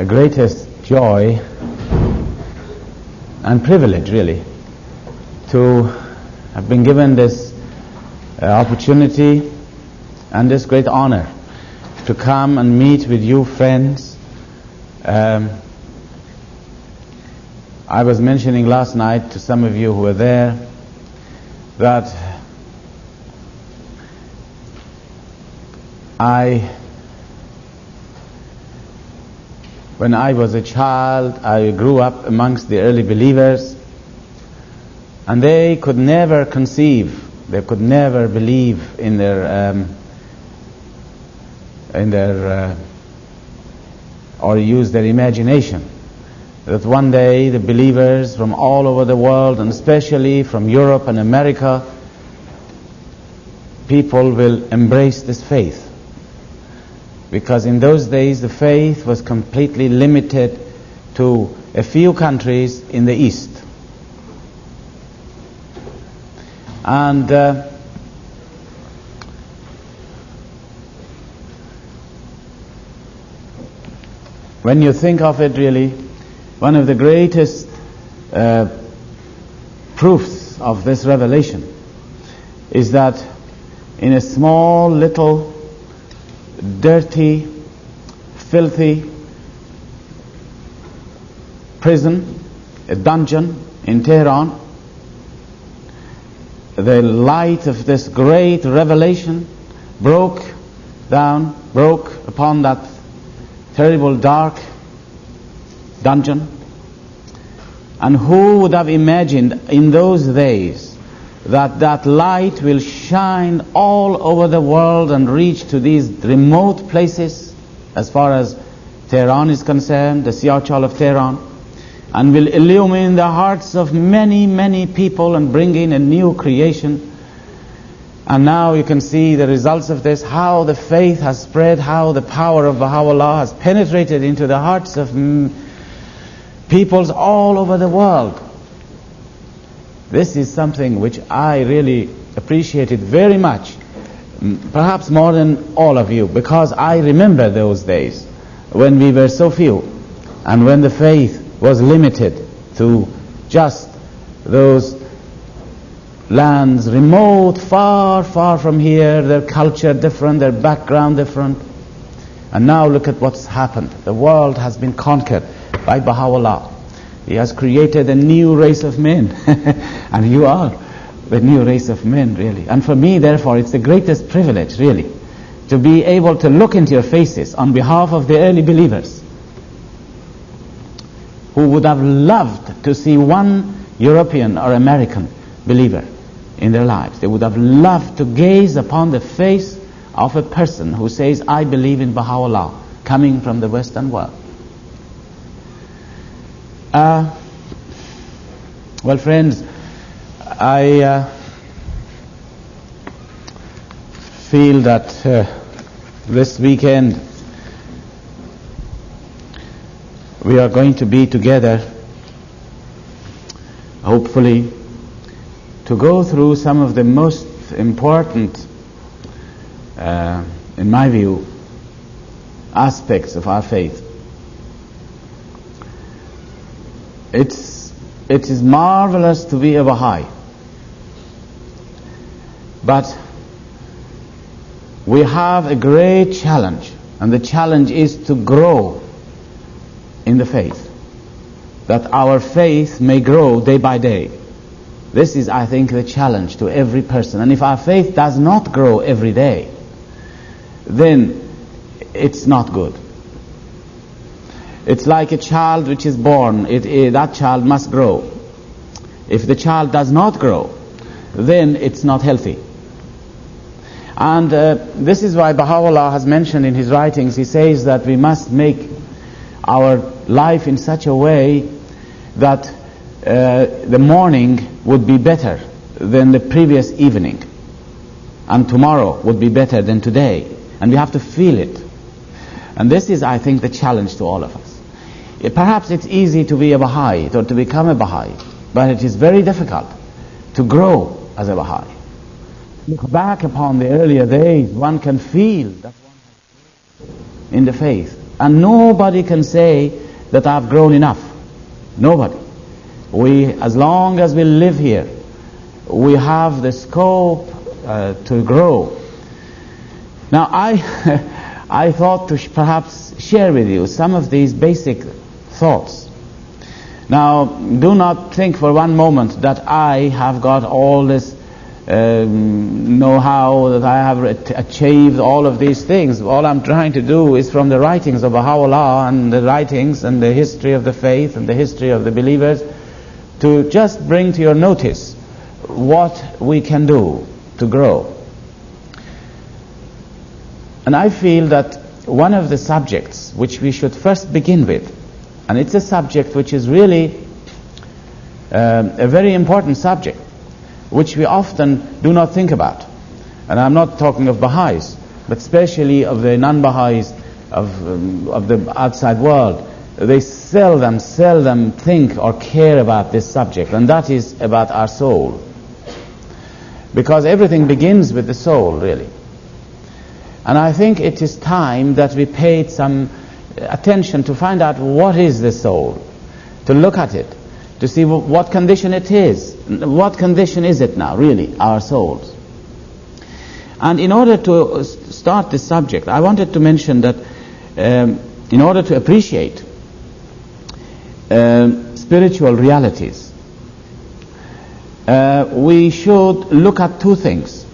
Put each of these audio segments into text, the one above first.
greatest joy and privilege, really, to have been given this opportunity and this great honor to come and meet with you friends. I was mentioning last night to some of you who were there that when I was a child, I grew up amongst the early believers, and they could never conceive, they could never believe in their or use their imagination that one day the believers from all over the world, and especially from Europe and America, people will embrace this faith. Because in those days the faith was completely limited to a few countries in the East. And when you think of it, really, one of the greatest proofs of this revelation is that in a small, little, dirty, filthy prison, a dungeon in Tehran, the light of this great revelation broke upon that terrible dark dungeon. And who would have imagined in those days that that light will shine all over the world and reach to these remote places, as far as Tehran is concerned, the Siarchal of Tehran, and will illumine the hearts of many, many people and bring in a new creation. And now you can see the results of this, how the faith has spread, how the power of BAHAULLAH has penetrated into the hearts of peoples all over the world. This is something which I really appreciated very much, perhaps more than all of you, because I remember those days when we were so few and when the faith was limited to just those lands remote, far, far from here, their culture different, their background different. And now look at what's happened. The world has been conquered by BAHAULLAH. He has created a new race of men. And you are the new race of men, really. And for me, therefore, it's the greatest privilege, really, to be able to look into your faces on behalf of the early believers who would have loved to see one European or American believer in their lives. They would have loved to gaze upon the face of a person who says, I believe in BAHAULLAH, coming from the Western world. Well, friends, I feel that this weekend we are going to be together, hopefully, to go through some of the most important, in my view, aspects of our faith. It is marvelous to be a Baha'i, but we have a great challenge, and the challenge is to grow in the faith, that our faith may grow day by day. This is, I think, the challenge to every person. And if our faith does not grow every day, then it's not good. It's like a child which is born. That child must grow. If the child does not grow, then it's not healthy. And this is why BAHAULLAH has mentioned in his writings, he says that we must make our life in such a way that the morning would be better than the previous evening, and tomorrow would be better than today. And we have to feel it. And this is, I think, the challenge to all of us. Perhaps it's easy to be a Baha'i or to become a Baha'i, but it is very difficult to grow as a Baha'i. Look back upon the earlier days, one can feel that one has grown in the faith. And nobody can say that I've grown enough. Nobody. As long as we live here, we have the scope to grow. Now I thought to perhaps share with you some of these basic thoughts. Now, do not think for one moment that I have got all this know-how, that I have achieved all of these things. All I'm trying to do is from the writings of BAHAULLAH and the writings and the history of the faith and the history of the believers to just bring to your notice what we can do to grow. And I feel that one of the subjects which we should first begin with, and it's a subject which is really a very important subject, which we often do not think about. And I'm not talking of Baha'is, but especially of the non-Baha'is of the outside world. They seldom think or care about this subject, and that is about our soul. Because everything begins with the soul, really. And I think it is time that we paid some attention to find out what is the soul, to look at it, to see what condition it is. What condition is it now, really, our souls? And in order to start this subject, I wanted to mention that in order to appreciate spiritual realities, we should look at two things.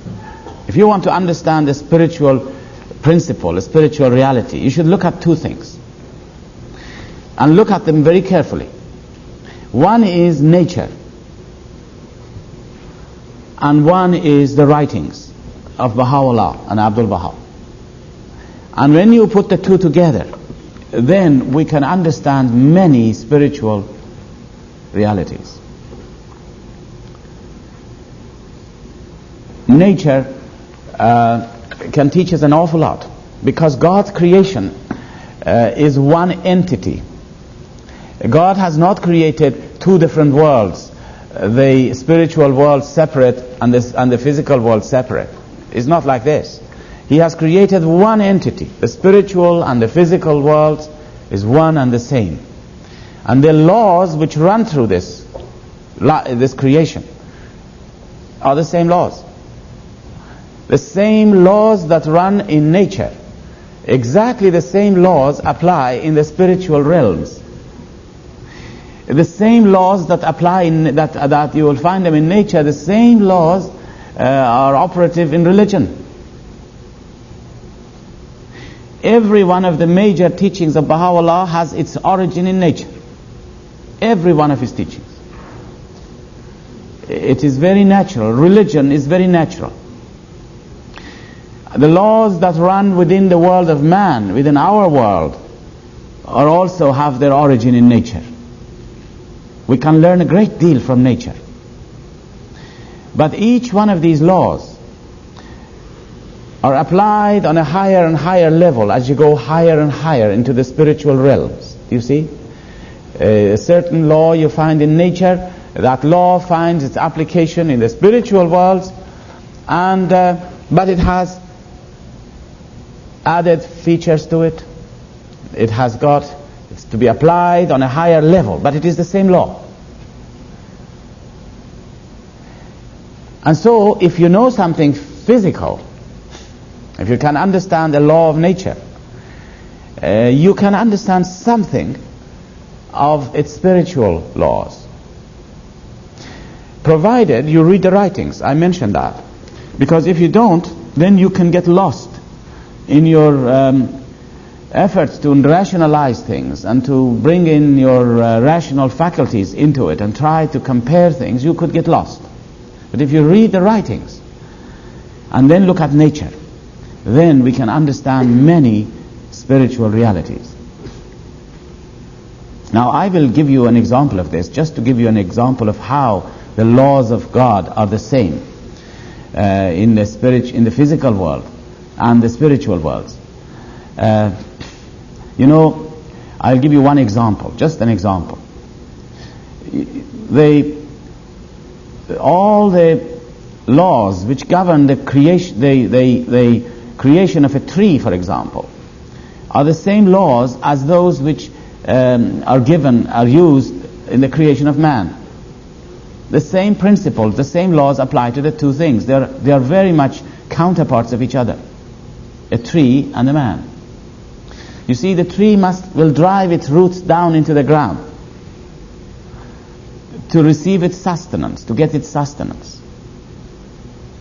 If you want to understand the spiritual principle, a spiritual reality, you should look at two things. And look at them very carefully. One is nature, and one is the writings of Baha'u'llah and Abdul Baha. And when you put the two together, then we can understand many spiritual realities. Nature can teach us an awful lot, because God's creation is one entity. God has not created two different worlds, the spiritual world separate and the physical world separate. It's not like this. He has created one entity. The spiritual and the physical world is one and the same. And the laws which run through this creation are the same laws. The same laws that run in nature, exactly the same laws apply in the spiritual realms. The same laws that apply that you will find them in nature, the same laws are operative in religion. Every one of the major teachings of Baha'u'llah has its origin in nature. Every one of his teachings. It is very natural. Religion is very natural. The laws that run within the world of man, within our world, are also have their origin in nature. We can learn a great deal from nature. But each one of these laws are applied on a higher and higher level as you go higher and higher into the spiritual realms. You see? A certain law you find in nature, that law finds its application in the spiritual worlds, and but it has added features to it. It has got to be applied on a higher level, but it is the same law. And so, if you know something physical, if you can understand the law of nature, you can understand something of its spiritual laws. Provided you read the writings, I mentioned that. Because if you don't, then you can get lost in your efforts to rationalize things and to bring in your rational faculties into it and try to compare things. You could get lost. But if you read the writings and then look at nature, then we can understand many spiritual realities. Now I will give you an example of this, just to give you an example of how the laws of God are the same in the physical world and the spiritual worlds. I'll give you one example, just an example. All the laws which govern the creation, the creation of a tree, for example, are the same laws as those which are used in the creation of man. The same principles, the same laws apply to the two things. They are very much counterparts of each other. A tree and a man. You see, the tree will drive its roots down into the ground to receive its sustenance, to get its sustenance.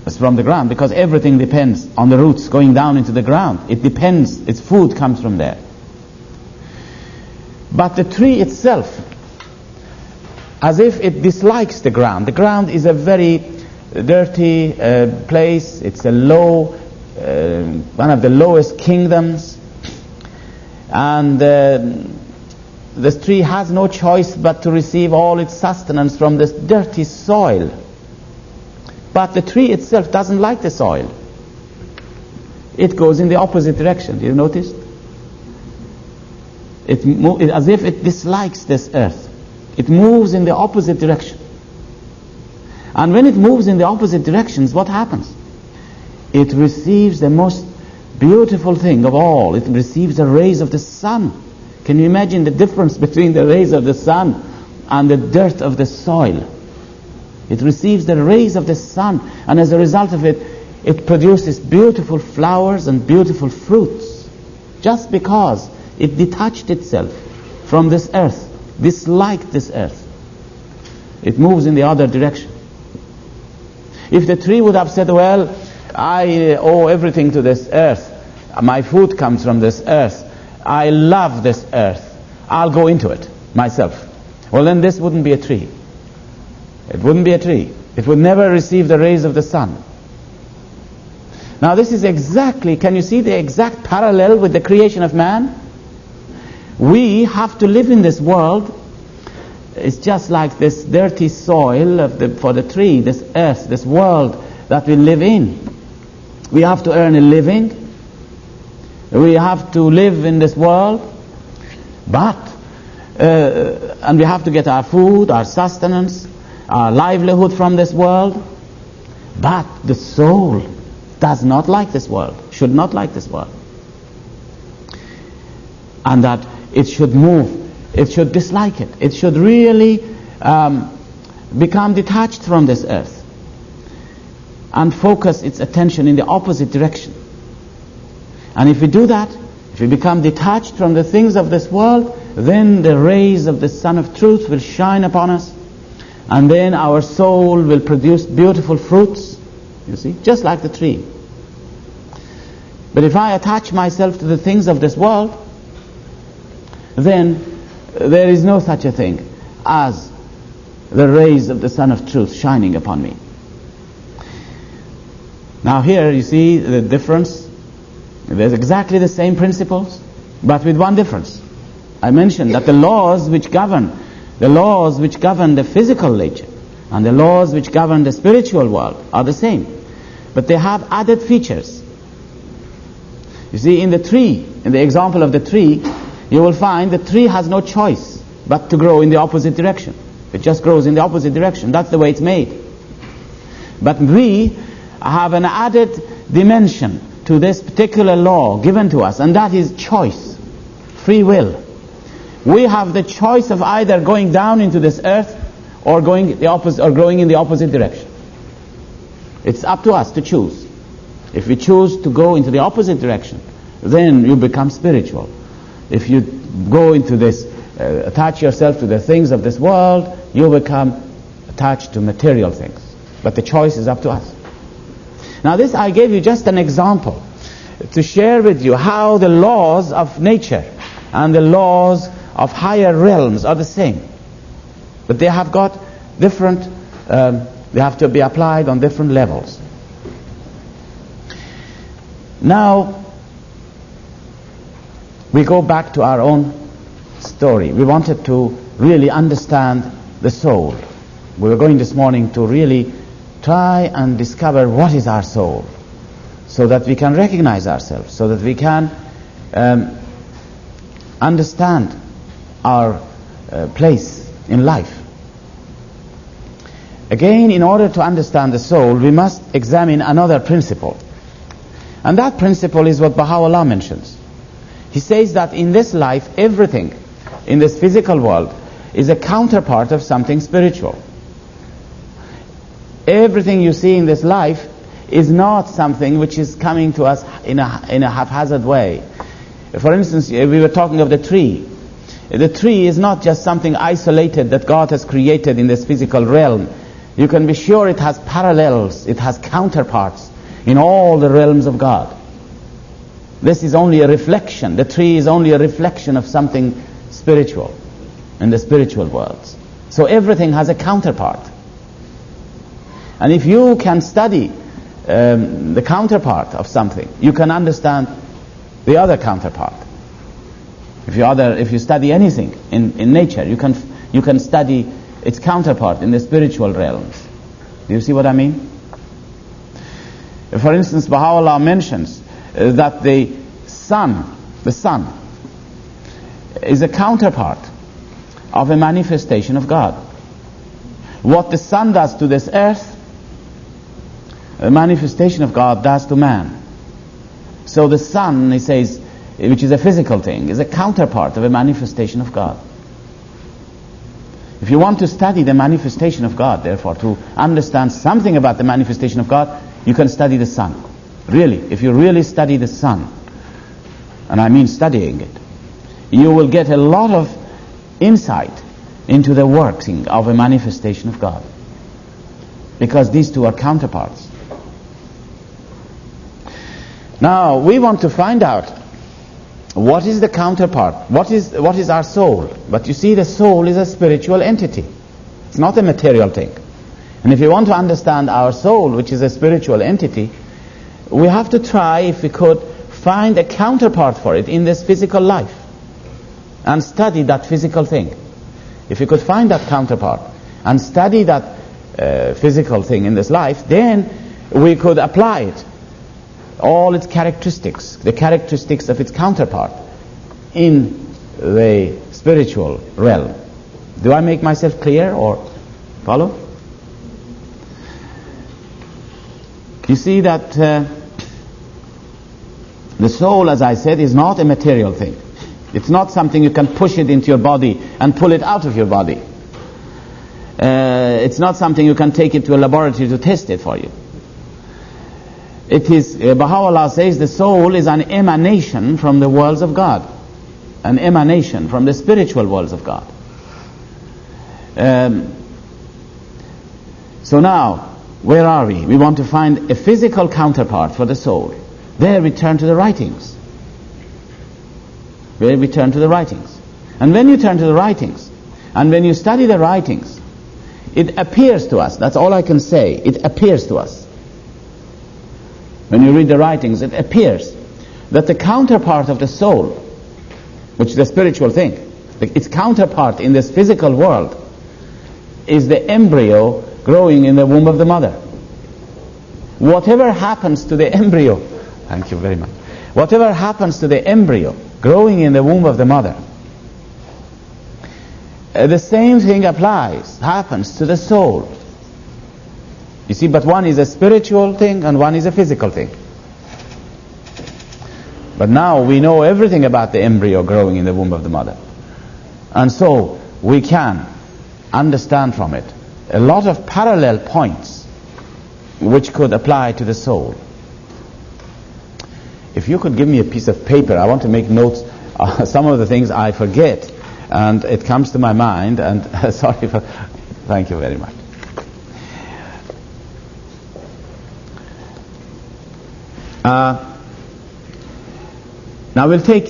It's from the ground, because everything depends on the roots going down into the ground. It depends, its food comes from there. But the tree itself, as if it dislikes the ground. The ground is a very dirty place. It's a low, one of the lowest kingdoms. And this tree has no choice but to receive all its sustenance from this dirty soil. But the tree itself doesn't like the soil. It goes in the opposite direction. Do you notice? As if it dislikes this earth. It moves in the opposite direction. And when it moves in the opposite directions, what happens? It receives the most beautiful thing of all. It receives the rays of the sun. Can you imagine the difference between the rays of the sun and the dirt of the soil? It receives the rays of the sun, and as a result of it, it produces beautiful flowers and beautiful fruits, just because it detached itself from this earth, disliked this earth. It moves in the other direction. If the tree would have said, well, I owe everything to this earth, my food comes from this earth, I love this earth, I'll go into it myself, well, then this wouldn't be a tree. It wouldn't be a tree. It would never receive the rays of the sun. Now this is exactly, can you see the exact parallel with the creation of man? We have to live in this world. It's just like this dirty soil for the tree, this earth, this world that we live in. We have to earn a living. We have to live in this world. And we have to get our food, our sustenance, our livelihood from this world. But the soul does not like this world, should not like this world. And that it should move, it should dislike it. It should really become detached from this earth and focus its attention in the opposite direction. And if we do that, if we become detached from the things of this world, then the rays of the sun of truth will shine upon us, and then our soul will produce beautiful fruits, you see, just like the tree. But if I attach myself to the things of this world, then there is no such a thing as the rays of the sun of truth shining upon me. Now here you see the difference. There's exactly the same principles, but with one difference. I mentioned that the laws which govern the physical nature and the laws which govern the spiritual world are the same, but they have added features. You see, in the tree, in the example of the tree, you will find the tree has no choice but to grow in the opposite direction. It just grows in the opposite direction. That's the way it's made. But we have an added dimension to this particular law given to us, and that is choice, free will. We have the choice of either going down into this earth or going in the opposite direction. It's up to us to choose. If we choose to go into the opposite direction, then you become spiritual. If you go into this, attach yourself to the things of this world, you become attached to material things. But the choice is up to us. Now this I gave you just an example to share with you how the laws of nature and the laws of higher realms are the same. But they have got different, they have to be applied on different levels. Now, we go back to our own story. We wanted to really understand the soul. We were going this morning to really try and discover what is our soul, so that we can recognize ourselves, so that we can understand our place in life. Again, in order to understand the soul, we must examine another principle. And that principle is what Baha'u'llah mentions. He says that in this life, everything in this physical world is a counterpart of something spiritual. Everything you see in this life is not something which is coming to us in a haphazard way. For instance, we were talking of the tree. The tree is not just something isolated that God has created in this physical realm. You can be sure it has parallels, it has counterparts in all the realms of God. This is only a reflection. The tree is only a reflection of something spiritual in the spiritual worlds. So everything has a counterpart. And if you can study the counterpart of something, you can understand the other counterpart. If you study anything in nature, you can study its counterpart in the spiritual realms. Do you see what I mean? For instance, Baha'u'llah mentions that the sun is a counterpart of a manifestation of God. What the sun does to this earth, a manifestation of God does to man. So the sun, he says, which is a physical thing, is a counterpart of a manifestation of God. If you want to study the manifestation of God, therefore, to understand something about the manifestation of God, you can study the sun. Really, if you really study the sun, and I mean studying it, you will get a lot of insight into the working of a manifestation of God. Because these two are counterparts. Now, we want to find out what is the counterpart, what is our soul. But you see, the soul is a spiritual entity. It's not a material thing. And if you want to understand our soul, which is a spiritual entity, we have to try, if we could, find a counterpart for it in this physical life and study that physical thing. If we could find that counterpart and study that physical thing in this life, then we could apply it, all its characteristics, the characteristics of its counterpart in the spiritual realm. Do I make myself clear or follow? You see that the soul, as I said, is not a material thing. It's not something you can push it into your body and pull it out of your body. It's not something you can take it to a laboratory to test it for you. It is, Baha'u'llah says, the soul is an emanation from the worlds of God. An emanation from the spiritual worlds of God. So now, where are we? We want to find a physical counterpart for the soul. There we turn to the writings. Where we turn to the writings. And when you turn to the writings, and when you study the writings, it appears to us, that's all I can say, it appears to us. When you read the writings, it appears that the counterpart of the soul, which is the spiritual thing, its counterpart in this physical world, is the embryo growing in the womb of the mother. Whatever happens to the embryo, thank you very much, whatever happens to the embryo growing in the womb of the mother, the same thing happens to the soul. You see, but one is a spiritual thing and one is a physical thing. But now we know everything about the embryo growing in the womb of the mother. And so we can understand from it a lot of parallel points which could apply to the soul. If you could give me a piece of paper, I want to make notes. Some of the things I forget and it comes to my mind, and sorry for, thank you very much. Now we'll take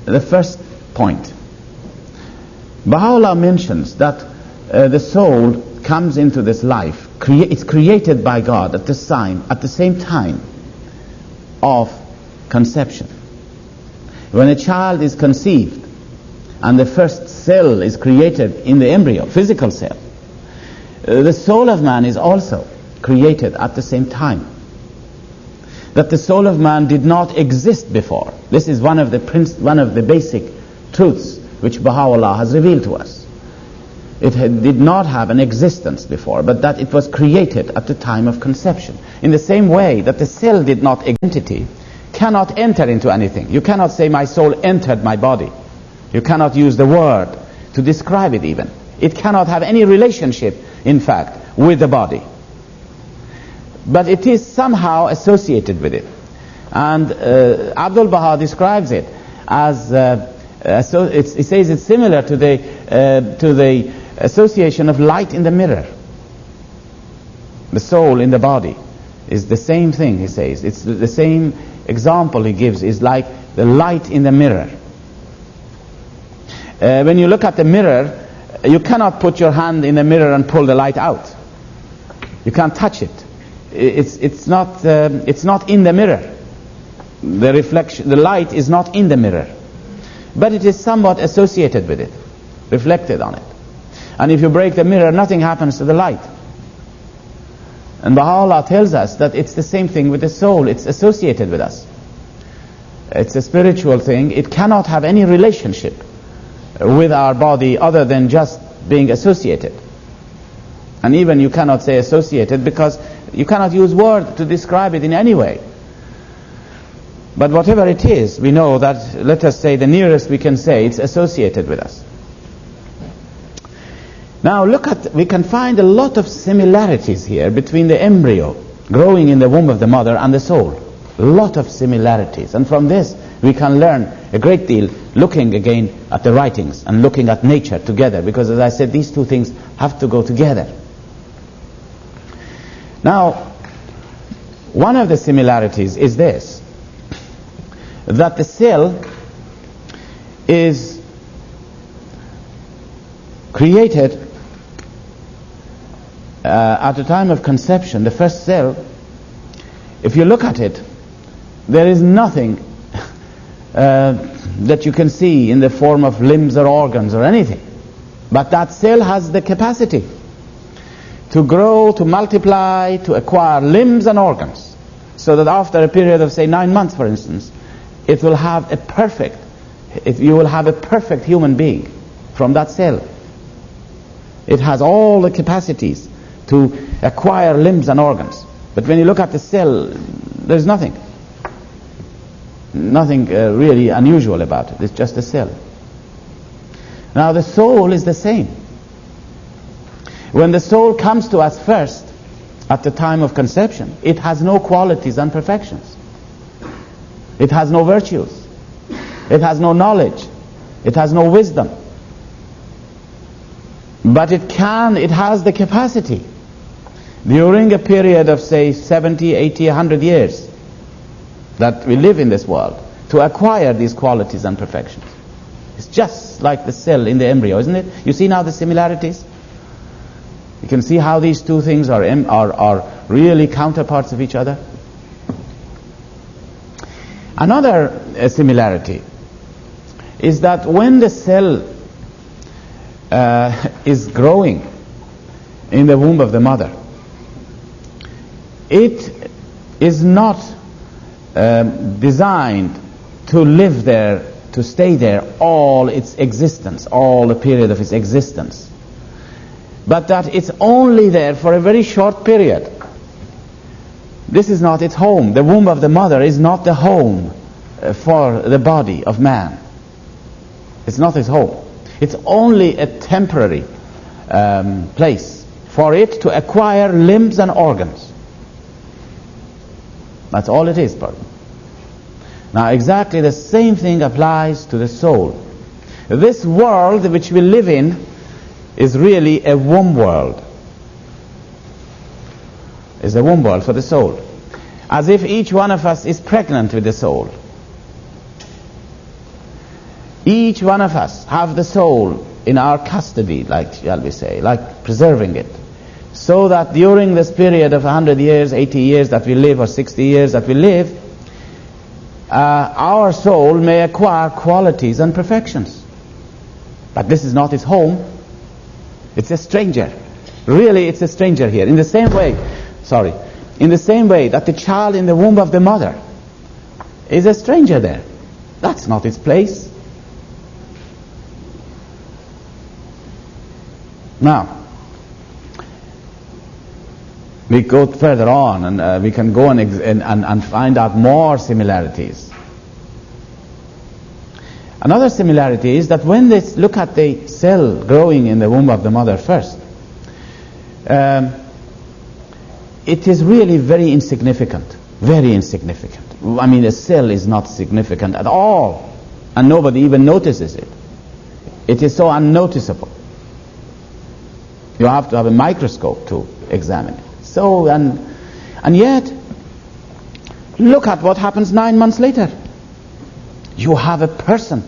the first point. Baha'u'llah mentions that the soul comes into this life, it's created by God at the same time of conception. When a child is conceived and the first cell is created in the embryo, physical cell, the soul of man is also created at the same time. That the soul of man did not exist before. This is one of the basic truths which Baha'u'llah has revealed to us. It did not have an existence before, but that it was created at the time of conception. In the same way that the cell did not identity, cannot enter into anything. You cannot say my soul entered my body. You cannot use the word to describe it even. It cannot have any relationship, in fact, with the body. But it is somehow associated with it. And Abdul Baha describes it as, he says it's similar to the association of light in the mirror. The soul in the body is the same thing, he says. It's the same example he gives, is like the light in the mirror. When you look at the mirror, you cannot put your hand in the mirror and pull the light out. You can't touch it. It's not in the mirror. The reflection, the light is not in the mirror, but it is somewhat associated with it, reflected on it. And if you break the mirror, nothing happens to the light. And Baha'u'llah tells us that it's the same thing with the soul. It's associated with us. It's a spiritual thing. It cannot have any relationship with our body other than just being associated. And even you cannot say associated because you cannot use word to describe it in any way. But whatever it is, we know that, let us say, the nearest we can say, it's associated with us. Now we can find a lot of similarities here between the embryo growing in the womb of the mother and the soul. A lot of similarities. And from this we can learn a great deal, looking again at the writings and looking at nature together, because as I said, these two things have to go together. Now, one of the similarities is this, that the cell is created at the time of conception. The first cell, if you look at it, there is nothing that you can see in the form of limbs or organs or anything. But that cell has the capacity to grow, to multiply, to acquire limbs and organs, so that after a period of, say, 9 months, for instance, it will have you will have a perfect human being from that cell. It has all the capacities to acquire limbs and organs. But when you look at the cell, there's nothing really unusual about it. It's just a cell. Now the soul is the same. When the soul comes to us first, at the time of conception, it has no qualities and perfections. It has no virtues. It has no knowledge. It has no wisdom. But it has the capacity, during a period of, say, 70, 80, 100 years that we live in this world, to acquire these qualities and perfections. It's just like the cell in the embryo, isn't it? You see now the similarities? You can see how these two things are really counterparts of each other. Another similarity is that when the cell is growing in the womb of the mother, it is not designed to live there, to stay there all its existence, all the period of its existence, but that it's only there for a very short period. This is not its home. The womb of the mother is not the home for the body of man. It's not its home. It's only a temporary place for it to acquire limbs and organs. That's all it is, pardon. Now exactly the same thing applies to the soul. This world which we live in is really a womb world. Is a womb world for the soul. As if each one of us is pregnant with the soul. Each one of us have the soul in our custody, like, shall we say, like preserving it. So that during this period of 100 years, 80 years that we live, or 60 years that we live, our soul may acquire qualities and perfections. But this is not its home. It's a stranger. Really, it's a stranger here. In the same way that the child in the womb of the mother is a stranger there. That's not its place. Now, We go further on, and we can go and find out more similarities. Another similarity is that when they look at the cell growing in the womb of the mother first, it is really very insignificant. Very insignificant. I mean, a cell is not significant at all, and nobody even notices it. It is so unnoticeable. You have to have a microscope to examine it. So, and yet, look at what happens 9 months later. You have a person.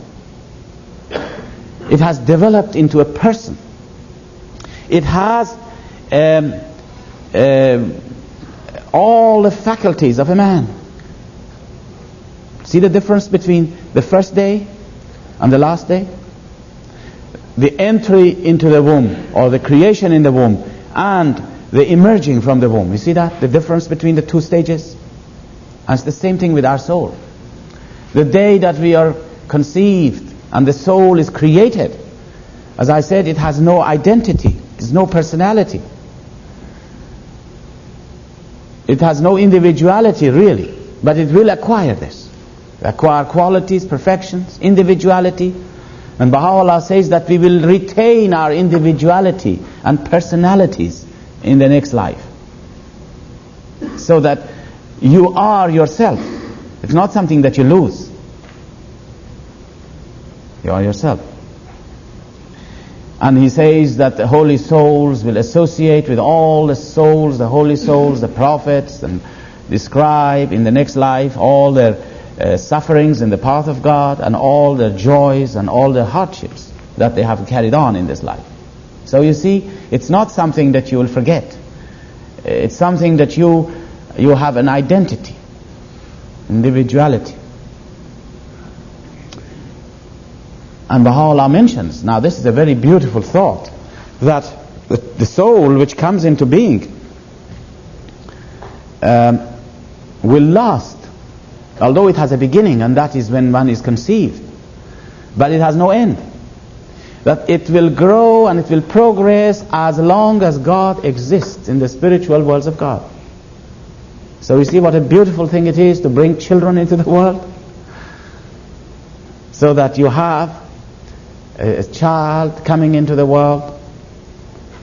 It has developed into a person. It has all the faculties of a man. See the difference between the first day and the last day? The entry into the womb, or the creation in the womb, and the emerging from the womb. You see that? The difference between the two stages? And it's the same thing with our soul. The day that we are conceived and the soul is created, as I said, it has no identity, it has no personality. It has no individuality really, but it will acquire this. Acquire qualities, perfections, individuality. And Baha'u'llah says that we will retain our individuality and personalities in the next life. So that you are yourself. It's not something that you lose. You are yourself. And he says that the holy souls will associate with all the souls, the holy souls, the prophets, and describe in the next life all their sufferings in the path of God, and all their joys and all their hardships that they have carried on in this life. So you see, it's not something that you will forget. It's something that you have an identity, individuality. And Baha'u'llah mentions, now this is a very beautiful thought, that the soul which comes into being will last, although it has a beginning, and that is when one is conceived, but it has no end. That it will grow and it will progress as long as God exists in the spiritual worlds of God. So you see what a beautiful thing it is to bring children into the world, so that you have a child coming into the world,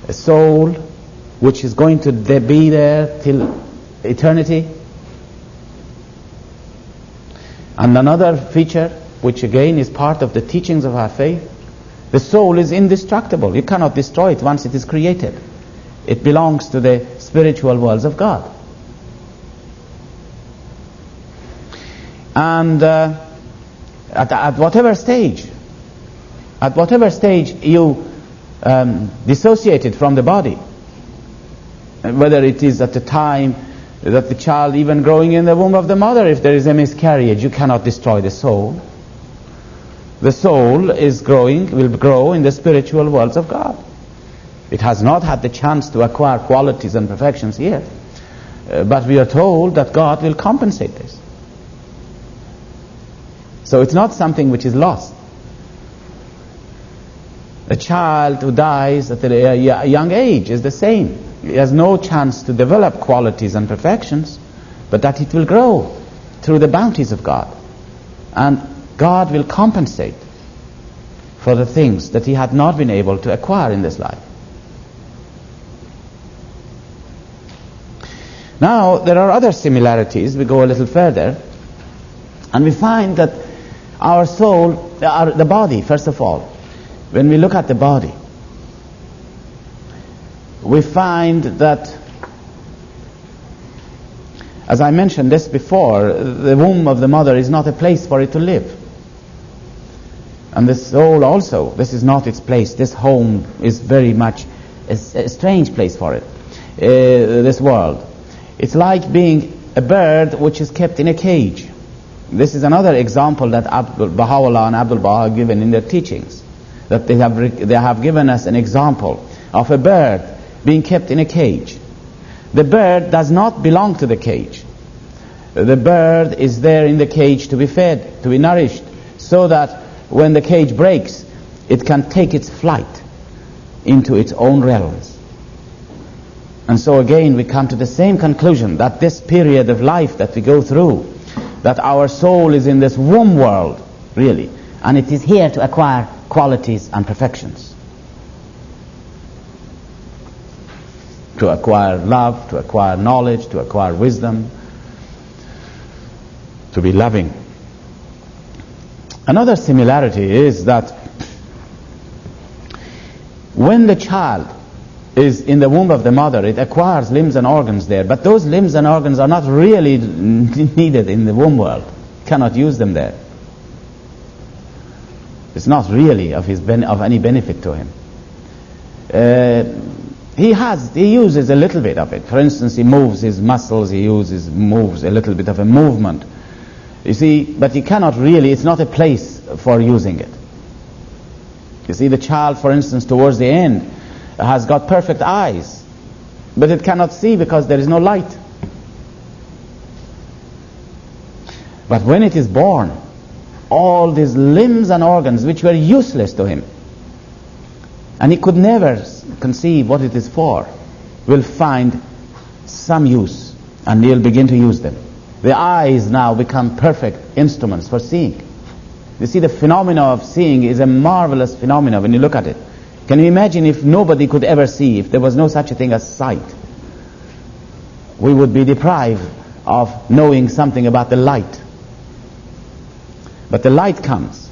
a soul which is going to be there till eternity. And another feature, which again is part of the teachings of our faith, the soul is indestructible. You cannot destroy it once it is created. It belongs to the spiritual worlds of God. And at whatever stage you dissociate it from the body, whether it is at the time that the child even growing in the womb of the mother, if there is a miscarriage, you cannot destroy the soul. The soul is will grow in the spiritual worlds of God. It has not had the chance to acquire qualities and perfections here, but we are told that God will compensate this. So it's not something which is lost. A child who dies at a young age is the same. He has no chance to develop qualities and perfections, but that it will grow through the bounties of God. And God will compensate for the things that he had not been able to acquire in this life. Now, there are other similarities. We go a little further, and we find that our soul, the body, first of all, when we look at the body, we find that, as I mentioned this before, the womb of the mother is not a place for it to live. And the soul also, this is not its place. This home is very much a strange place for it, this world. It's like being a bird which is kept in a cage. This is another example that Baha'u'llah and Abdul Baha have given in their teachings. That they have given us an example of a bird being kept in a cage. The bird does not belong to the cage. The bird is there in the cage to be fed, to be nourished, so that when the cage breaks, it can take its flight into its own realms. And so again we come to the same conclusion, that this period of life that we go through, that our soul is in this womb world, really, and it is here to acquire qualities and perfections. To acquire love, to acquire knowledge, to acquire wisdom, to be loving. Another similarity is that when the child is in the womb of the mother, it acquires limbs and organs there, but those limbs and organs are not really needed in the womb world. Cannot use them there. It's not really of any benefit to him. He uses a little bit of it. For instance, he moves his muscles, moves a little bit of a movement. You see, but he cannot really, it's not a place for using it. You see, the child, for instance, towards the end, has got perfect eyes, but it cannot see because there is no light. But when it is born, all these limbs and organs which were useless to him, and he could never conceive what it is for, will find some use, and he'll begin to use them. The eyes now become perfect instruments for seeing. You see, the phenomena of seeing is a marvelous phenomena when you look at it. Can you imagine if nobody could ever see, if there was no such a thing as sight? We would be deprived of knowing something about the light. But the light comes,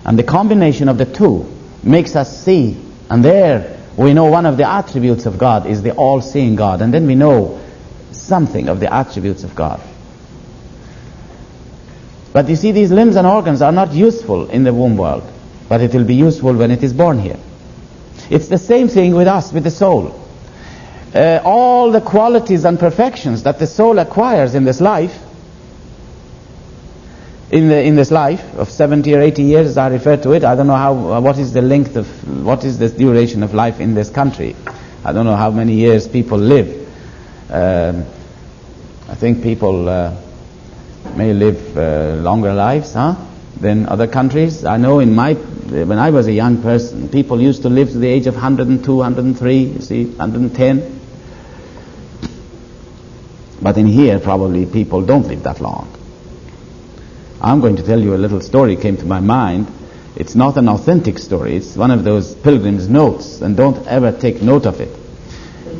and the combination of the two makes us see, and there we know one of the attributes of God is the all-seeing God, and then we know something of the attributes of God. But you see, these limbs and organs are not useful in the womb world, but it will be useful when it is born here. It's the same thing with us, with the soul. All the qualities and perfections that the soul acquires in this life, in this life of 70 or 80 years, as I refer to it. I don't know what is the duration of life in this country. I don't know how many years people live. I think people may live longer lives, than other countries. I know when I was a young person, people used to live to the age of 102, 103, you see, 110. But in here, probably people don't live that long. I'm going to tell you a little story came to my mind. It's not an authentic story. It's one of those pilgrim's notes, and don't ever take note of it.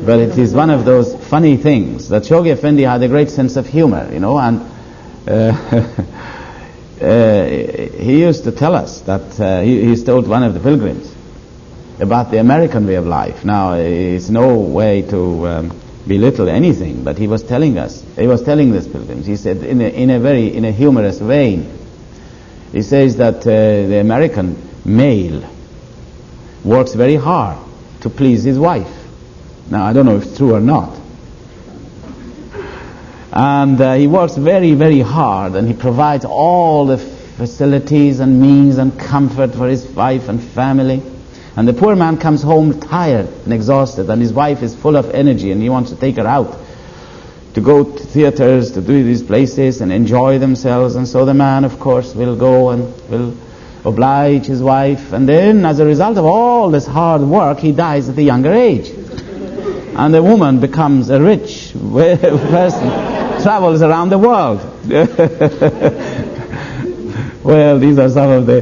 But it is one of those funny things that Shoghi Effendi had a great sense of humor, and he used to tell us that he's told one of the pilgrims about the American way of life. Now, it's no way to belittle anything, but he was telling this pilgrims. He said in a humorous vein. He says that the American male works very hard to please his wife. Now, I don't know if it's true or not. And he works very, very hard, and he provides all the facilities and means and comfort for his wife and family. And the poor man comes home tired and exhausted, and his wife is full of energy, and he wants to take her out to go to theaters, to do these places and enjoy themselves. And so the man, of course, will go and will oblige his wife. And then, as a result of all this hard work, he dies at a younger age. And the woman becomes a rich person, travels around the world. Well, these are some of the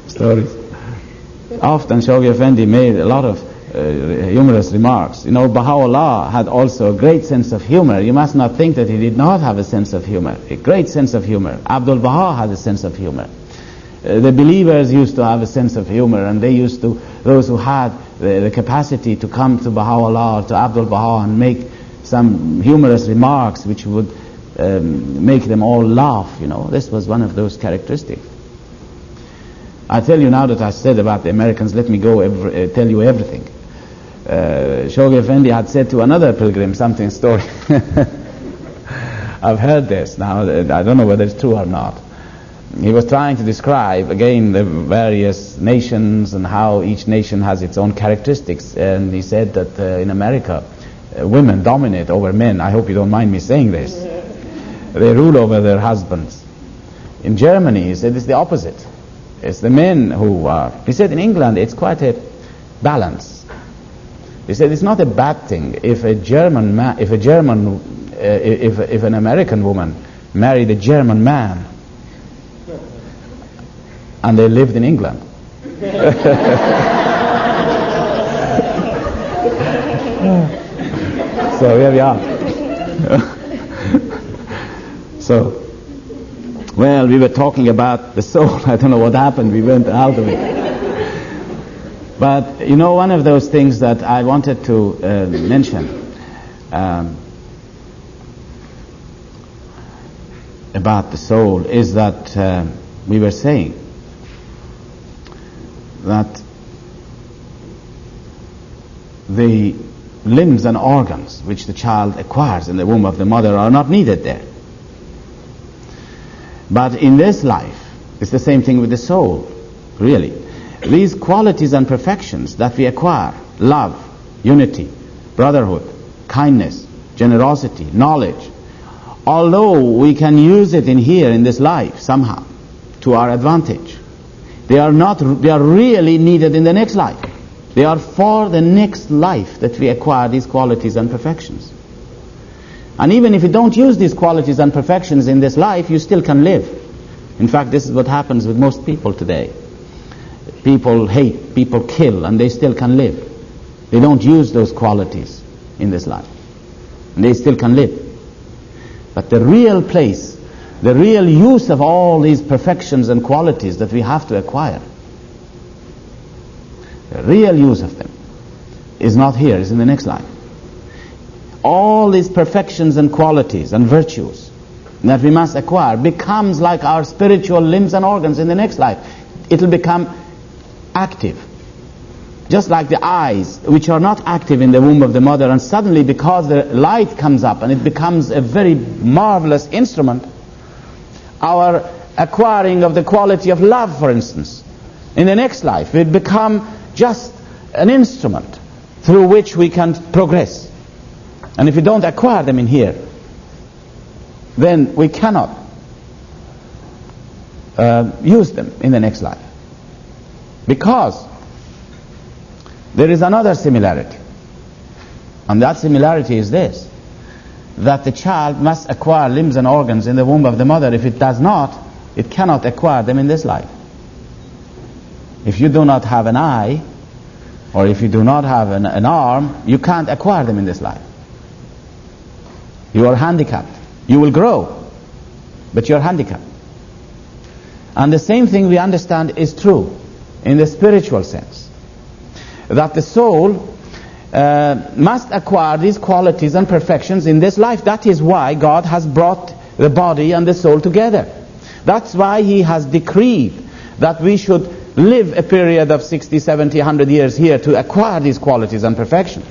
stories. Often Shoghi Effendi made a lot of humorous remarks. Baha'u'llah had also a great sense of humor. You must not think that he did not have a sense of humor, a great sense of humor. Abdul Baha had a sense of humor. The believers used to have a sense of humor, and those who had the capacity to come to Baha'u'llah or to Abdul Baha and make some humorous remarks which would make them all laugh. This was one of those characteristics. I tell you, now that I said about the Americans, let me go tell you everything. Shoghi Effendi had said to another pilgrim something story. I've heard this. Now, I don't know whether it's true or not. He was trying to describe, again, the various nations and how each nation has its own characteristics. And he said that in America, women dominate over men. I hope you don't mind me saying this. They rule over their husbands. In Germany, he said, it's the opposite. It's the men who are. He said in England, it's quite a balance. He said it's not a bad thing if if an American woman married a German man and they lived in England. So here we are. So, well, we were talking about the soul. I don't know what happened. We went out of it. But, you know, one of those things that I wanted to mention about the soul is that we were saying that the limbs and organs which the child acquires in the womb of the mother are not needed there. But in this life, it's the same thing with the soul, really. These qualities and perfections that we acquire, love, unity, brotherhood, kindness, generosity, knowledge, although we can use it in here in this life somehow to our advantage, they are really needed in the next life. They are for the next life that we acquire these qualities and perfections. And even if you don't use these qualities and perfections in this life, you still can live. In fact, this is what happens with most people today. People hate, people kill, and they still can live. They don't use those qualities in this life. And they still can live. But the real place, the real use of all these perfections and qualities that we have to acquire, the real use of them is not here, it's in the next life. All these perfections and qualities and virtues that we must acquire becomes like our spiritual limbs and organs in the next life. It will become active. Just like the eyes, which are not active in the womb of the mother, and suddenly because the light comes up and it becomes a very marvelous instrument, our acquiring of the quality of love, for instance, in the next life, will become just an instrument through which we can progress. And if we don't acquire them in here, then we cannot use them in the next life. Because there is another similarity. And that similarity is this: that the child must acquire limbs and organs in the womb of the mother. If it does not, it cannot acquire them in this life. If you do not have an eye, or if you do not have an arm, you can't acquire them in this life. You are handicapped. You will grow, but you are handicapped. And the same thing we understand is true in the spiritual sense, that the soul must acquire these qualities and perfections in this life. That is why God has brought the body and the soul together. That's why He has decreed that we should live a period of 60, 70, 100 years here to acquire these qualities and perfections,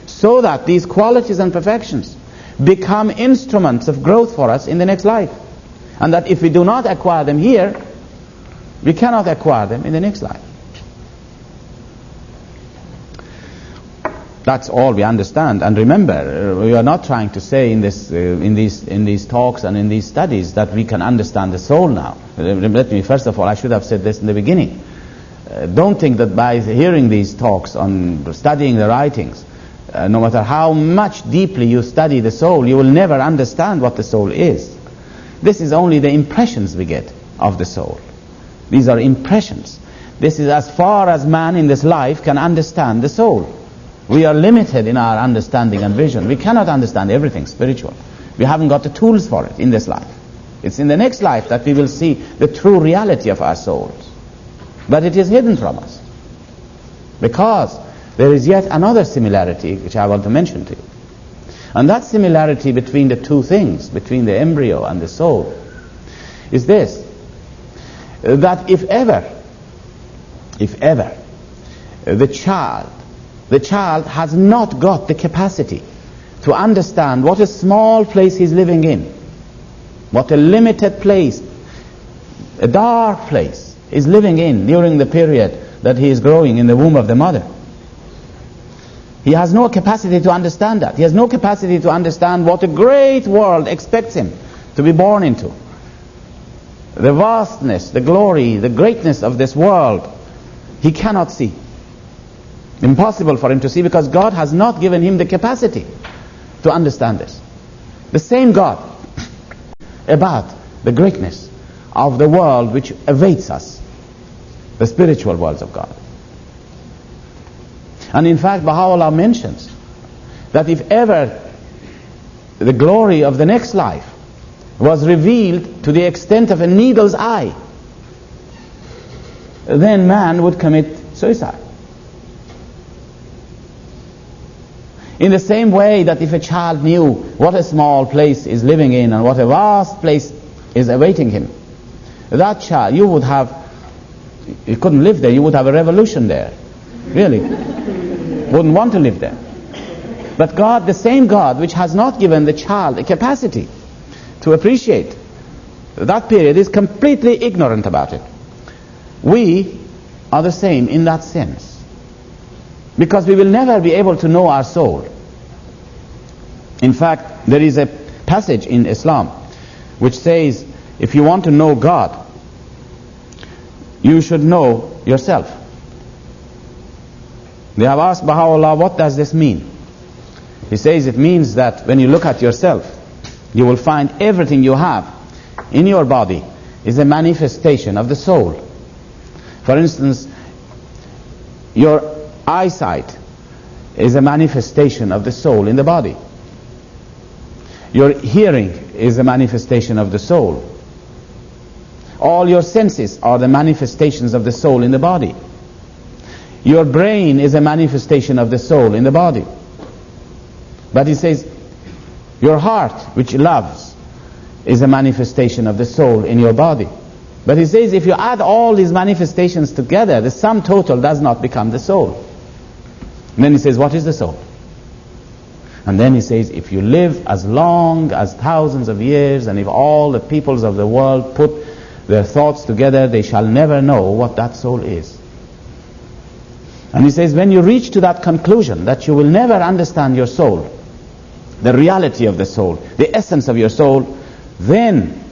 so that these qualities and perfections become instruments of growth for us in the next life. And that if we do not acquire them here, we cannot acquire them in the next life. That's all we understand. And remember, we are not trying to say in these talks and in these studies that we can understand the soul now. Let me, first of all, I should have said this in the beginning. Don't think that by hearing these talks, on studying the writings, no matter how much deeply you study the soul, you will never understand what the soul is. This is only the impressions we get of the soul. These are impressions. This is as far as man in this life can understand the soul. We are limited in our understanding and vision. We cannot understand everything spiritual. We haven't got the tools for it in this life. It's in the next life that we will see the true reality of our souls. But it is hidden from us, because there is yet another similarity which I want to mention to you. And that similarity between the two things, between the embryo and the soul, is this: that if ever the child has not got the capacity to understand what a small place he's living in, what a limited place, a dark place he's living in during the period that he is growing in the womb of the mother, he has no capacity to understand that. He has no capacity to understand what a great world expects him to be born into. The vastness, the glory, the greatness of this world, he cannot see. Impossible for him to see, because God has not given him the capacity to understand this. The same God about the greatness of the world which awaits us, the spiritual worlds of God. And in fact, Baha'u'llah mentions that if ever the glory of the next life was revealed to the extent of a needle's eye, then man would commit suicide. In the same way that if a child knew what a small place is living in and what a vast place is awaiting him, that child, you couldn't live there, you would have a revolution there. Really. Wouldn't want to live there. But God, the same God which has not given the child a capacity to appreciate that period, is completely ignorant about it. We are the same in that sense, because we will never be able to know our soul. In fact, there is a passage in Islam which says, if you want to know God, you should know yourself. They have asked Baha'u'llah, what does this mean? He says it means that when you look at yourself, you will find everything you have in your body is a manifestation of the soul. For instance, your eyesight is a manifestation of the soul in the body. Your hearing is a manifestation of the soul. All your senses are the manifestations of the soul in the body. Your brain is a manifestation of the soul in the body. But he says, your heart, which loves, is a manifestation of the soul in your body. But he says, if you add all these manifestations together, the sum total does not become the soul. And then he says, what is the soul? And then he says, if you live as long as thousands of years, and if all the peoples of the world put their thoughts together, they shall never know what that soul is. And he says, when you reach to that conclusion that you will never understand your soul, the reality of the soul, the essence of your soul, then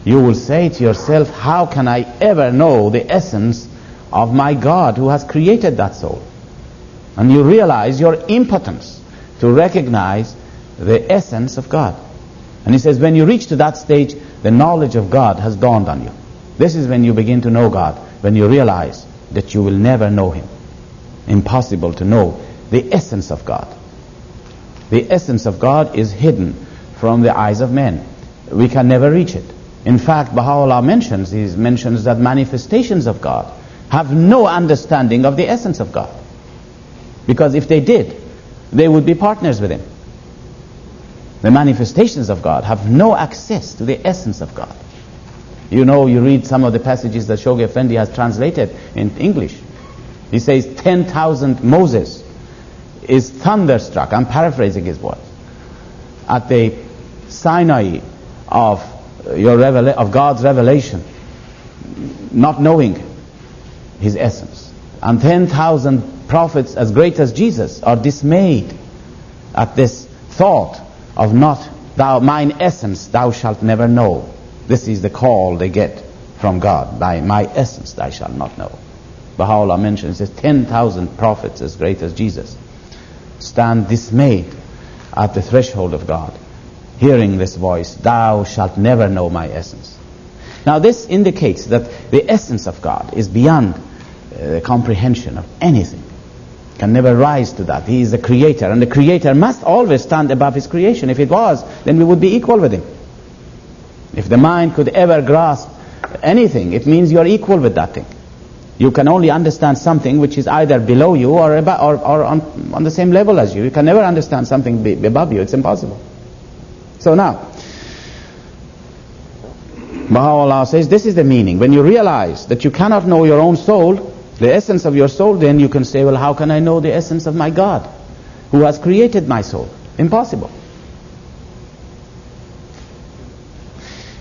you will say to yourself, how can I ever know the essence of my God who has created that soul? And you realize your impotence to recognize the essence of God. And he says, when you reach to that stage, the knowledge of God has dawned on you. This is when you begin to know God, when you realize that you will never know Him. Impossible to know the essence of God. The essence of God is hidden from the eyes of men. We can never reach it. In fact, Baha'u'llah mentions that manifestations of God have no understanding of the essence of God. Because if they did, they would be partners with Him. The manifestations of God have no access to the essence of God. You know, you read some of the passages that Shoghi Effendi has translated in English. He says 10,000 Moses is thunderstruck, I'm paraphrasing his words, at the Sinai of God's revelation, not knowing His essence. And 10,000 prophets as great as Jesus are dismayed at this thought of not thou, mine essence thou shalt never know. This is the call they get from God. By my essence thou shalt not know. Baha'u'llah mentions, says 10,000 prophets as great as Jesus stand dismayed at the threshold of God, hearing this voice, thou shalt never know my essence. Now this indicates that the essence of God is beyond the comprehension of anything. Can never rise to that. He is the creator, and the creator must always stand above his creation. If it was, then we would be equal with him. If the mind could ever grasp anything, it means you are equal with that thing. You can only understand something which is either below you or on the same level as you. You can never understand something above you. It's impossible. So now, Baha'u'llah says this is the meaning. When you realize that you cannot know your own soul, the essence of your soul, then you can say, well, how can I know the essence of my God who has created my soul? Impossible.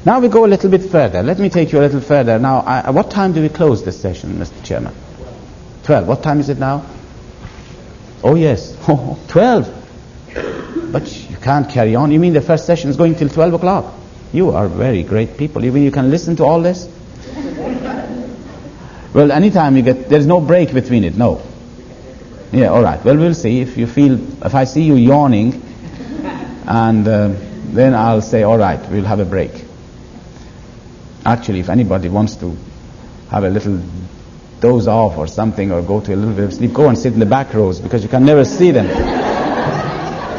Now we go a little bit further. Let me take you a little further. Now, what time do we close this session, Mr. Chairman? 12. What time is it now? Oh, yes. 12. But you can't carry on. You mean the first session is going till 12 o'clock? You are very great people. You mean you can listen to all this? Well, anytime you get, there's no break between it, no. Yeah, all right. Well, we'll see. If I see you yawning, and then I'll say, all right, we'll have a break. Actually, if anybody wants to have a little doze off or something, or go to a little bit of sleep, go and sit in the back rows, because you can never see them.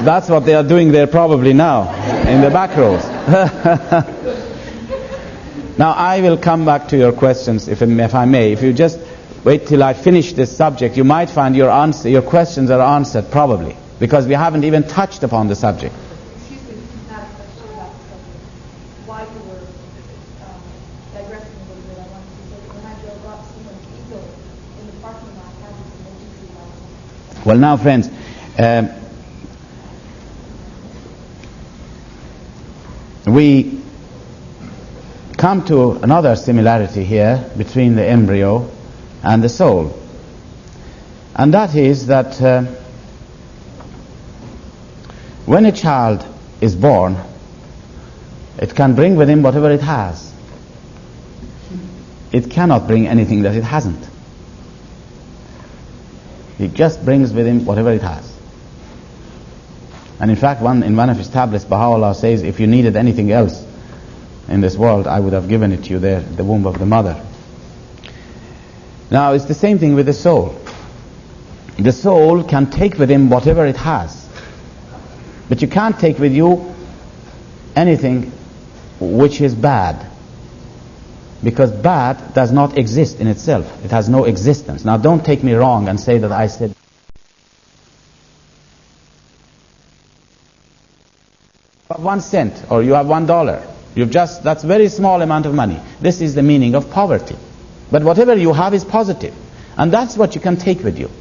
That's what they are doing there probably now, in the back rows. Now, I will come back to your questions, if I may. If you just wait till I finish this subject, you might find your questions are answered probably, because we haven't even touched upon the subject. Excuse me, not a question about the subject. Why you were digressing a little bit, I wanted to say, when I drove up, someone's ego in the parking lot had this emergency light. Well, now, friends, we come to another similarity here between the embryo and the soul. And that is that when a child is born, it can bring with him whatever it has. It cannot bring anything that it hasn't. It just brings with him whatever it has. And in fact, in one of his tablets, BAHAULLAH says, if you needed anything else in this world, I would have given it to you there in the womb of the mother. Now, it's the same thing with the soul. The soul can take with him whatever it has. But you can't take with you anything which is bad. Because bad does not exist in itself. It has no existence. Now, don't take me wrong and say that I said 1 cent, or you have $1. That's a very small amount of money. This is the meaning of poverty. But whatever you have is positive. And that's what you can take with you.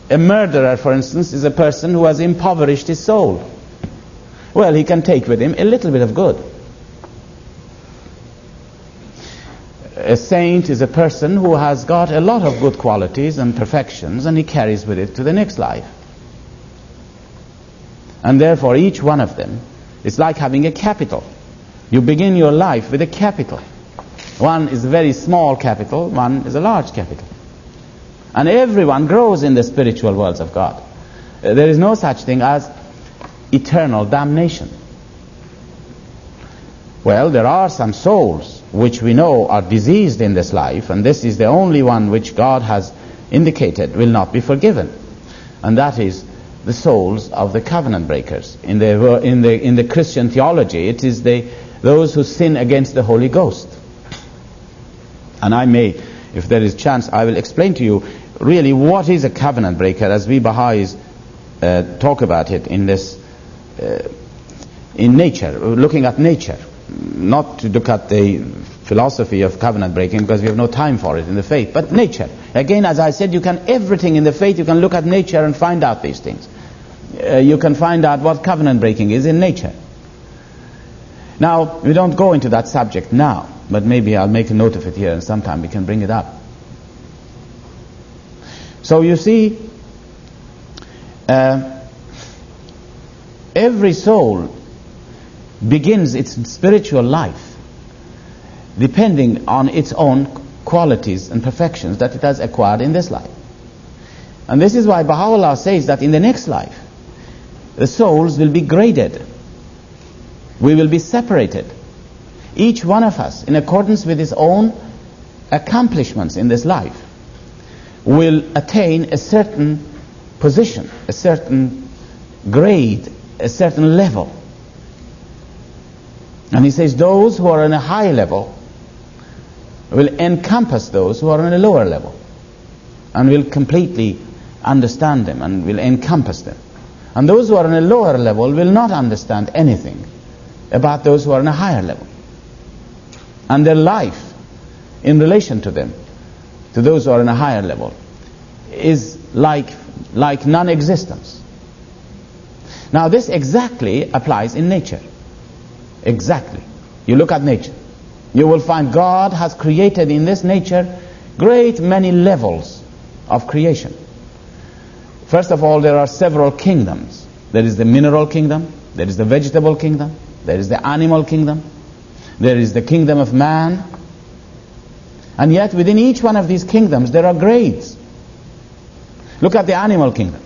A murderer, for instance, is a person who has impoverished his soul. Well, he can take with him a little bit of good. A saint is a person who has got a lot of good qualities and perfections, and he carries with it to the next life. And therefore, each one of them is like having a capital. You begin your life with a capital. One is a very small capital, one is a large capital. And everyone grows in the spiritual worlds of God. There is no such thing as eternal damnation. Well, there are some souls which we know are diseased in this life, and this is the only one which God has indicated will not be forgiven. And that is the souls of the covenant breakers. In the Christian theology, it is those who sin against the Holy Ghost. And I may, if there is chance, I will explain to you really what is a covenant breaker, as we Baha'is talk about it in nature, looking at nature, not to look at the philosophy of covenant breaking, because we have no time for it in the faith, but nature. Again, as I said, everything in the faith, you can look at nature and find out these things. You can find out what covenant breaking is in nature. Now, we don't go into that subject now, but maybe I'll make a note of it here, and sometime we can bring it up. So you see, every soul begins its spiritual life depending on its own qualities and perfections that it has acquired in this life. And this is why Baha'u'llah says that in the next life, the souls will be graded. We will be separated. Each one of us, in accordance with his own accomplishments in this life, will attain a certain position, a certain grade, a certain level. And he says those who are on a high level will encompass those who are on a lower level, and will completely understand them and will encompass them. And those who are on a lower level will not understand anything about those who are on a higher level. And their life in relation to them, to those who are on a higher level, is like non-existence. Now this exactly applies in nature. Exactly. You look at nature, you will find God has created in this nature great many levels of creation. First of all, there are several kingdoms. There is the mineral kingdom, there is the vegetable kingdom, there is the animal kingdom, there is the kingdom of man. And yet within each one of these kingdoms there are grades. Look at the animal kingdom.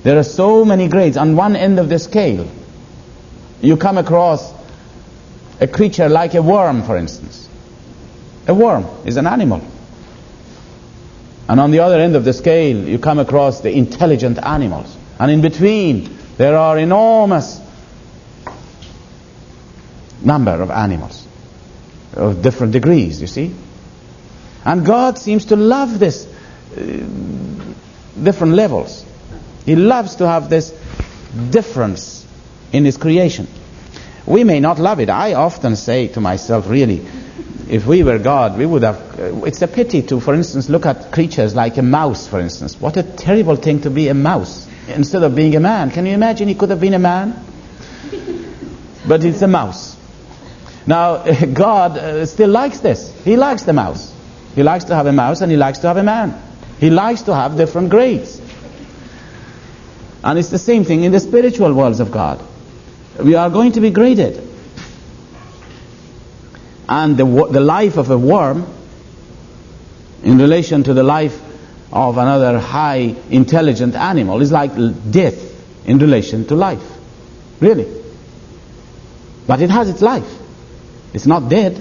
There are so many grades. On one end of the scale, you come across a creature like a worm, for instance. A worm is an animal. And on the other end of the scale, you come across the intelligent animals. And in between, there are enormous number of animals of different degrees, you see. And God seems to love this different levels. He loves to have this difference in His creation. We may not love it. I often say to myself, really, if we were God, we would have... it's a pity to, for instance, look at creatures like a mouse, for instance. What a terrible thing to be a mouse instead of being a man. Can you imagine he could have been a man? But it's a mouse. Now, God still likes this. He likes the mouse. He likes to have a mouse and He likes to have a man. He likes to have different grades. And it's the same thing in the spiritual worlds of God. We are going to be graded. And the life of a worm in relation to the life of another high intelligent animal is like death in relation to life. Really. But it has its life. It's not dead.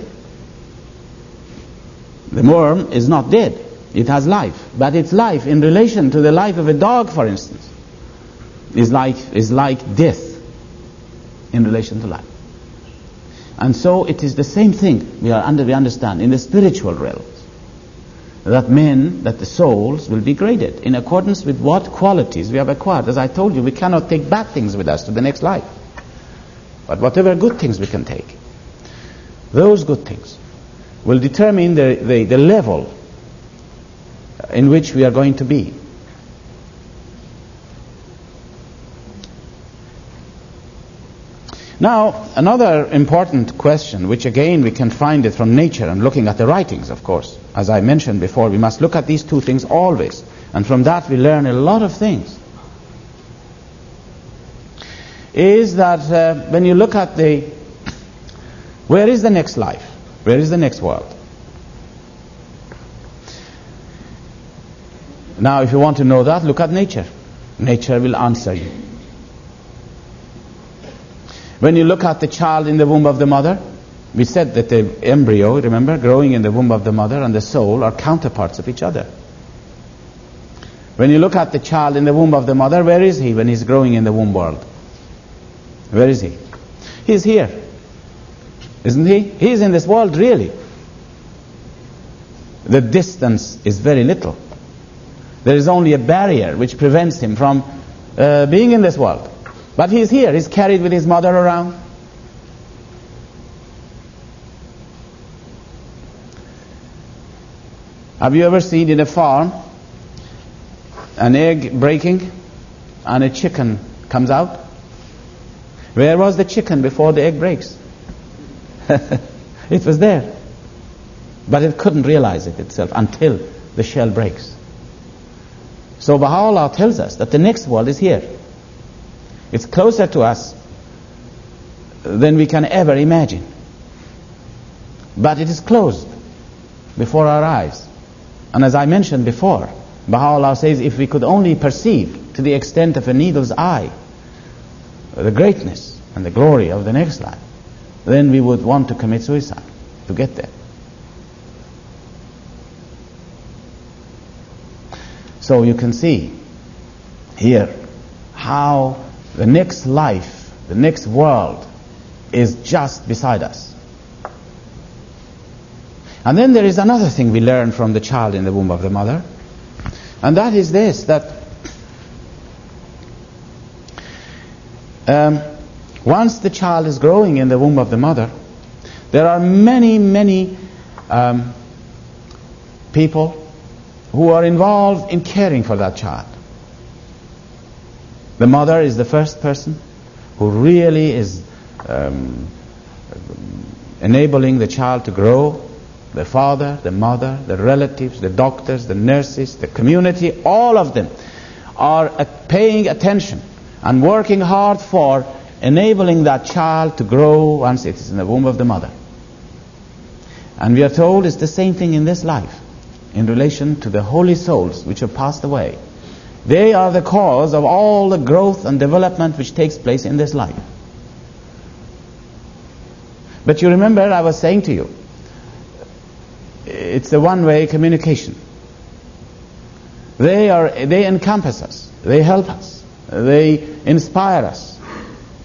The worm is not dead. It has life. But its life in relation to the life of a dog, for instance, is like death in relation to life. And so it is the same thing we understand in the spiritual realms. That the souls will be graded in accordance with what qualities we have acquired. As I told you, we cannot take bad things with us to the next life. But whatever good things we can take, those good things will determine the level in which we are going to be. Now, another important question, which again we can find it from nature and looking at the writings, of course. As I mentioned before, we must look at these two things always. And from that we learn a lot of things. Is that when you look at where is the next life? Where is the next world? Now, if you want to know that, look at nature. Nature will answer you. When you look at the child in the womb of the mother, we said that the embryo, remember, growing in the womb of the mother and the soul are counterparts of each other. When you look at the child in the womb of the mother, where is he when he's growing in the womb world? Where is he? He's here. Isn't he? He's in this world, really. The distance is very little. There is only a barrier which prevents him from being in this world. But he's here. He's carried with his mother around. Have you ever seen in a farm an egg breaking and a chicken comes out? Where was the chicken before the egg breaks? It was there. But it couldn't realize it itself until the shell breaks. So Baha'u'llah tells us that the next world is here. It's closer to us than we can ever imagine. But it is closed before our eyes. And as I mentioned before, Baha'u'llah says if we could only perceive to the extent of a needle's eye the greatness and the glory of the next life, then we would want to commit suicide to get there. So you can see here how the next life, the next world is just beside us. And then there is another thing we learn from the child in the womb of the mother, and that is this, that once the child is growing in the womb of the mother, there are many people who are involved in caring for that child. The mother is the first person who really is enabling the child to grow. The father, the mother, the relatives, the doctors, the nurses, the community, all of them are paying attention and working hard for enabling that child to grow once it is in the womb of the mother. And we are told it's the same thing in this life in relation to the holy souls which have passed away They are the cause of all the growth and development which takes place in this life. But you remember I was saying to you, it's a one-way communication. They encompass us, they help us, they inspire us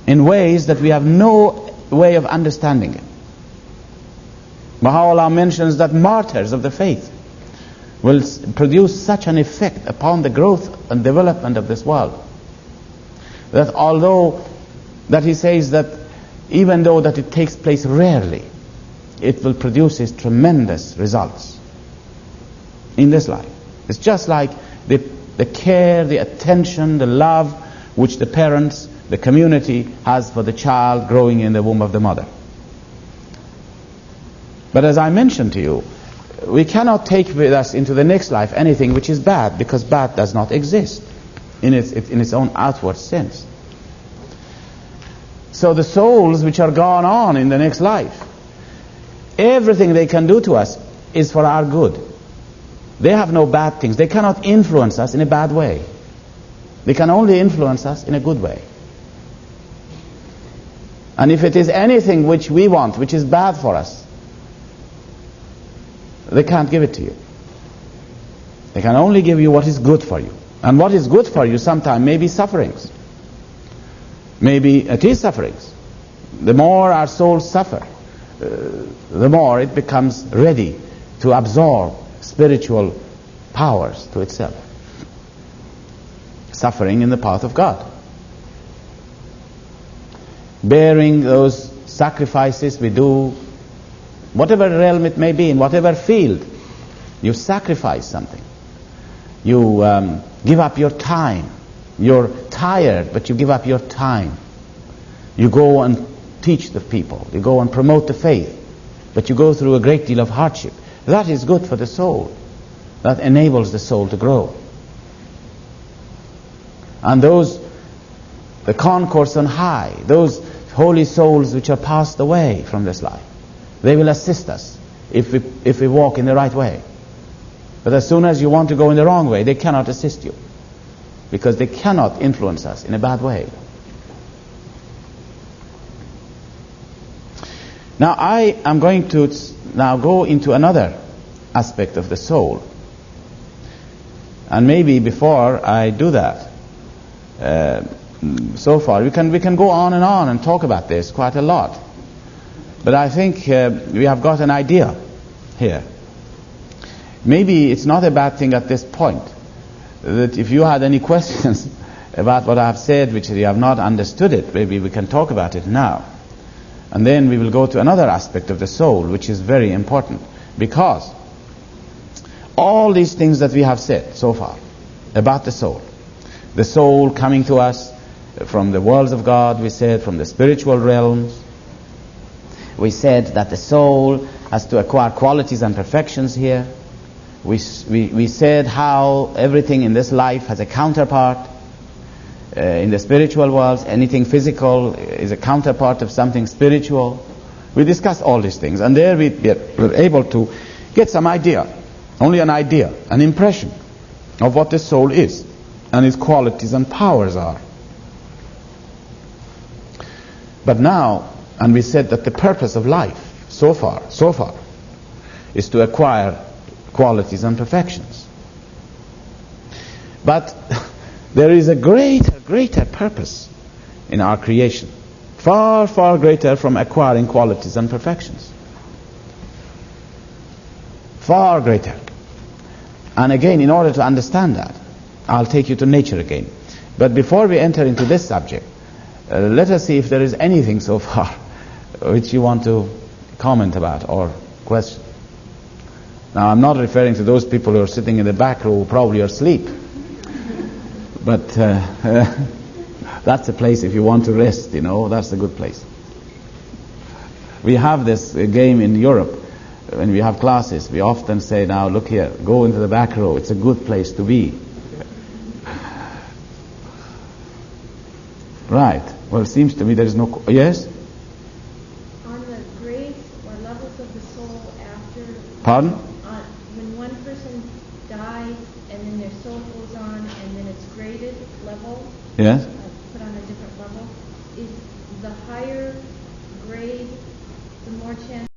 in ways that we have no way of understanding it. Baha'u'llah mentions that martyrs of the faith will produce such an effect upon the growth and development of this world, that although that he says that even though that it takes place rarely, it will produce tremendous results in this life. It's just like the care, the attention, the love which the parents, the community has for the child growing in the womb of the mother. But as I mentioned to you, we cannot take with us into the next life anything which is bad, because bad does not exist in its own outward sense. So the souls which are gone on in the next life, everything they can do to us is for our good. They have no bad things. They cannot influence us in a bad way. They can only influence us in a good way. And if it is anything which we want, which is bad for us, they can't give it to you. They can only give you what is good for you. And what is good for you sometimes may be sufferings. Maybe it is sufferings. The more our souls suffer, the more it becomes ready to absorb spiritual powers to itself. Suffering in the path of God. Bearing those sacrifices we do, whatever realm it may be, in whatever field, you sacrifice something. You give up your time. You're tired, but you give up your time. You go and teach the people. You go and promote the faith, but you go through a great deal of hardship. That is good for the soul. That enables the soul to grow. And the concourse on high, those holy souls which are passed away from this life, they will assist us if we walk in the right way. But as soon as you want to go in the wrong way, they cannot assist you, because they cannot influence us in a bad way. Now I am going to now go into another aspect of the soul. And maybe before I do that, so far we can go on and talk about this quite a lot. But I think we have got an idea here. Maybe it's not a bad thing at this point that if you had any questions about what I have said which you have not understood it, maybe we can talk about it now. And then we will go to another aspect of the soul which is very important, because all these things that we have said so far about the soul coming to us from the worlds of God, we said from the spiritual realms, we said that the soul has to acquire qualities and perfections here. We said how everything in this life has a counterpart. In the spiritual worlds, anything physical is a counterpart of something spiritual. We discussed all these things, and there we were able to get some idea, only an idea, an impression of what the soul is and its qualities and powers are. But now, and we said that the purpose of life so far is to acquire qualities and perfections. But there is a greater purpose in our creation, far greater from acquiring qualities and perfections. Far greater. And again, in order to understand that, I'll take you to nature again. But before we enter into this subject, let us see if there is anything so far which you want to comment about or question. Now, I'm not referring to those people who are sitting in the back row who probably are asleep. But that's a place if you want to rest, that's a good place. We have this game in Europe. When we have classes, we often say, now look here, go into the back row. It's a good place to be. Right. Well, it seems to me there is no... Yes? On the grades or levels of the soul after? Pardon? When one person dies and then their soul goes on and then it's graded level, Yes. put on a different level, is the higher grade the more chance